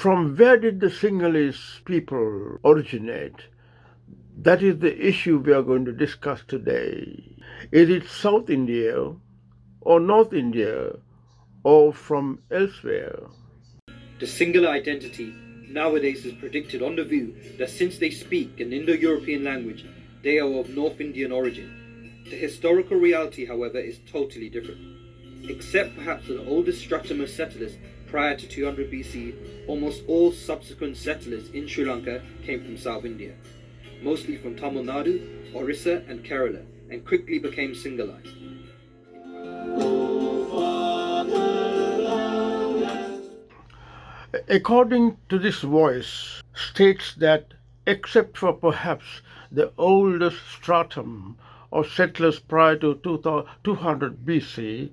From where did the Sinhalese people originate? That is the issue we are going to discuss today. Is it South India or North India or from elsewhere? The singular identity nowadays is predicted on the view that since they speak an Indo-European language, they are of North Indian origin. The historical reality, however, is totally different. Except perhaps the oldest stratum of settlers prior to 200 BC, almost all subsequent settlers in Sri Lanka came from South India, mostly from Tamil Nadu, Orissa and Kerala, and quickly became Sinhalese. According to this voice, states that except for perhaps the oldest stratum of settlers prior to 200 BC,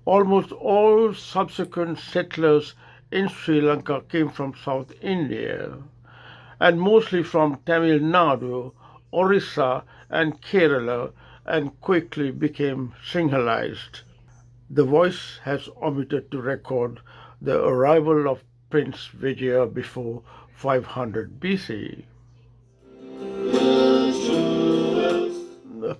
almost all subsequent settlers in Sri Lanka came from South India, and mostly from Tamil Nadu, Orissa, and Kerala, and quickly became Sinhalese. The voice has omitted to record the arrival of Prince Vijaya before 500 BC.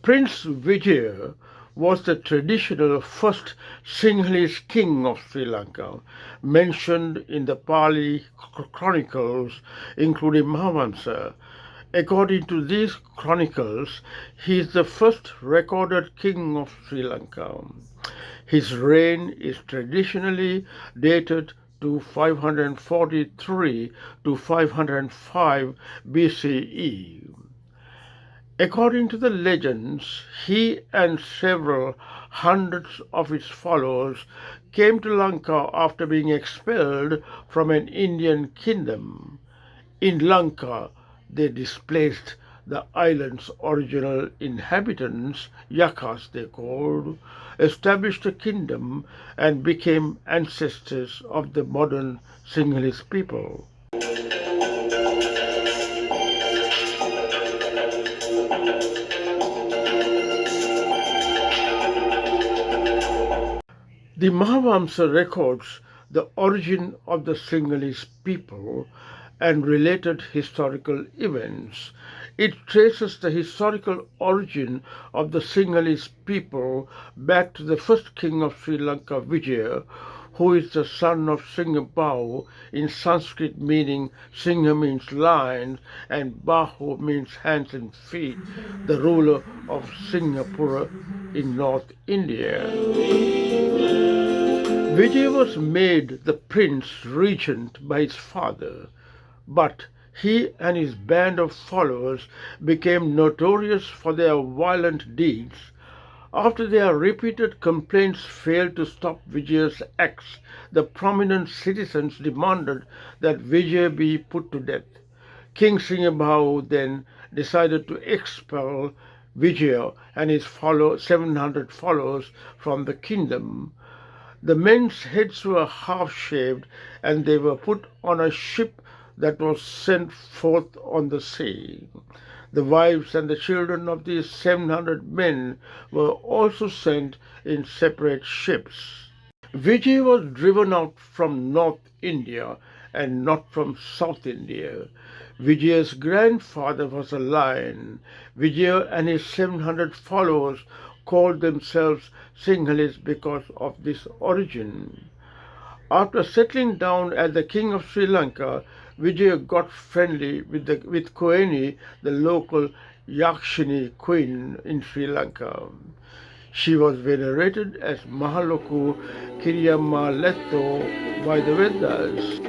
Prince Vijaya was the traditional first Sinhalese king of Sri Lanka, mentioned in the Pali chronicles, including Mahavamsa. According to these chronicles, he is the first recorded king of Sri Lanka. His reign is traditionally dated to 543 to 505 BCE. According to the legends, he and several hundreds of his followers came to Lanka after being expelled from an Indian kingdom. In Lanka, they displaced the island's original inhabitants, Yakas they called, established a kingdom and became ancestors of the modern Sinhalese people. The Mahavamsa records the origin of the Sinhalese people and related historical events. It traces the historical origin of the Sinhalese people back to the first king of Sri Lanka, Vijaya, who is the son of Singhabau, in Sanskrit meaning Singha means lion and Bahu means hands and feet, the ruler of Singhapura in North India. Vijay was made the prince regent by his father, but he and his band of followers became notorious for their violent deeds. After their repeated complaints failed to stop Vijaya's acts, the prominent citizens demanded that Vijay be put to death. King Singhabau then decided to expel Vijaya and his 700 followers from the kingdom. The men's heads were half-shaved and they were put on a ship that was sent forth on the sea. The wives and the children of these 700 men were also sent in separate ships. Vijay was driven out from North India and not from South India. Vijaya's grandfather was a lion. Vijaya and his 700 followers called themselves Sinhalese because of this origin. After settling down as the king of Sri Lanka, Vijaya got friendly with Koeni, the local Yakshini queen in Sri Lanka. She was venerated as Mahaloku Kiriyamma by the Vedas.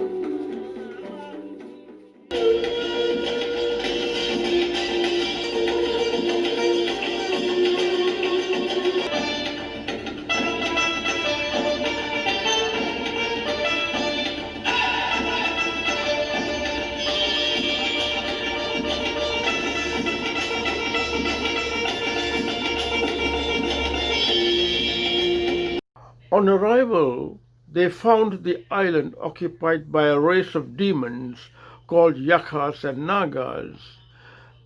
On arrival, they found the island occupied by a race of demons called Yakas and Nagas.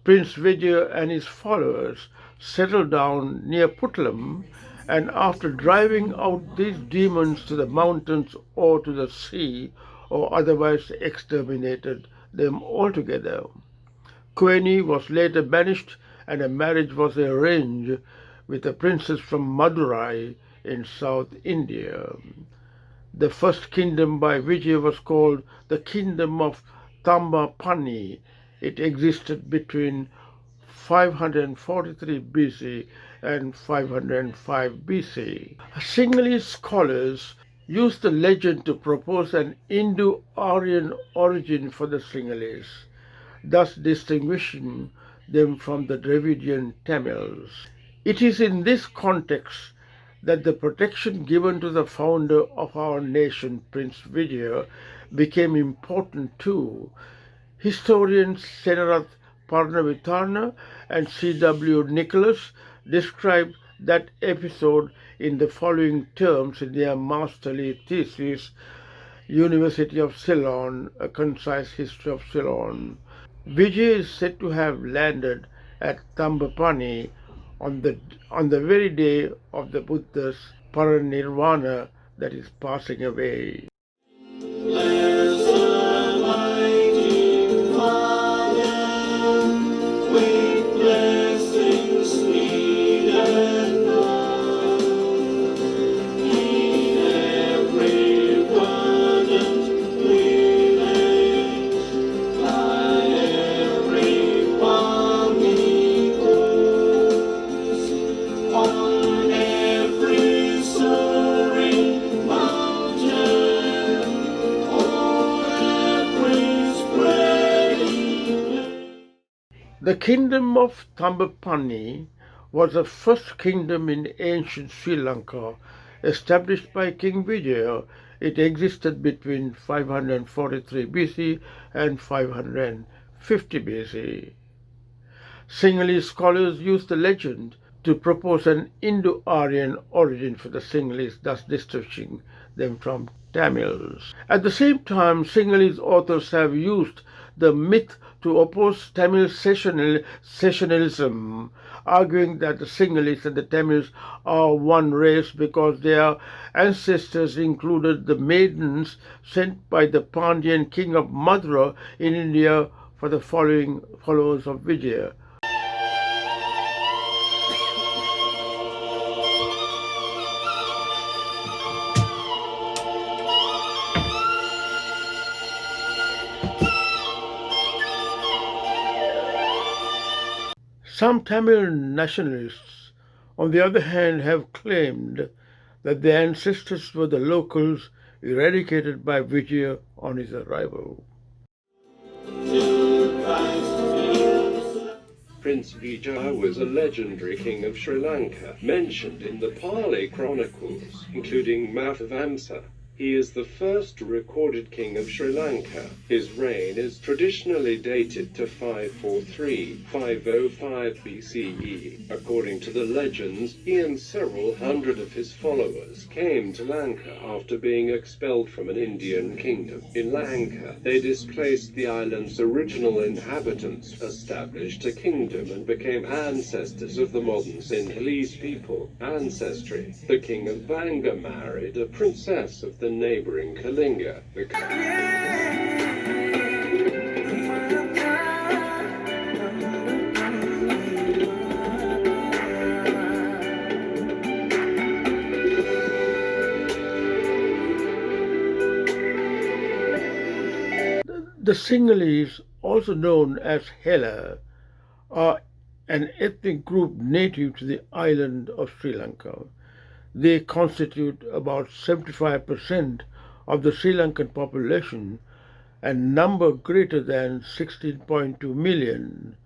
Prince Vijaya and his followers settled down near Putlam, and after driving out these demons to the mountains or to the sea, or otherwise exterminated them altogether. Queni was later banished and a marriage was arranged with a princess from Madurai in South India. The first kingdom by Vijaya was called the Kingdom of Tambapani. It existed between 543 BC and 505 BC. Sinhalese scholars use the legend to propose an Indo-Aryan origin for the Sinhalese, thus distinguishing them from the Dravidian Tamils. It is in this context that the protection given to the founder of our nation, Prince Vijaya, became important too. Historians Senarath Parnavitarna and C.W. Nicholas describe that episode in the following terms in their masterly thesis, University of Ceylon, A Concise History of Ceylon. Vijay is said to have landed at Tambapani on the very day of the Buddha's parinirvana, that is passing away. The kingdom of Tambapani was the first kingdom in ancient Sri Lanka, established by King Vijaya. It existed between 543 BC and 550 BC. Sinhalese scholars use the legend to propose an Indo-Aryan origin for the Sinhalese, thus distinguishing them from Tamils. At the same time, Sinhalese authors have used the myth to oppose Tamil secessionism, arguing that the Sinhalese and the Tamils are one race because their ancestors included the maidens sent by the Pandyan king of Madura in India for the followers of Vijaya. Some Tamil nationalists, on the other hand, have claimed that their ancestors were the locals eradicated by Vijaya on his arrival. Prince Vijaya was a legendary king of Sri Lanka, mentioned in the Pali chronicles, including Mathavansa. He is the first recorded king of Sri Lanka. His reign is traditionally dated to 543-505 BCE. According to the legends, he and several hundred of his followers came to Lanka after being expelled from an Indian kingdom. In Lanka, they displaced the island's original inhabitants, established a kingdom, and became ancestors of the modern Sinhalese people. Ancestry. The king of Vanga married a princess of the neighboring Kalinga. The Sinhalese, also known as Hela, are an ethnic group native to the island of Sri Lanka. They constitute about 75% of the Sri Lankan population and number greater than 16.2 million.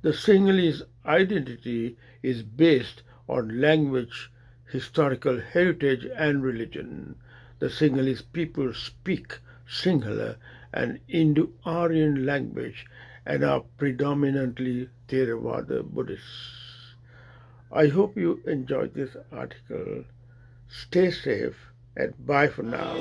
The Sinhalese identity is based on language, historical heritage, and religion. The Sinhalese people speak Sinhala, an Indo-Aryan language, and are predominantly Theravada Buddhists. I hope you enjoyed this article. Stay safe and bye for now.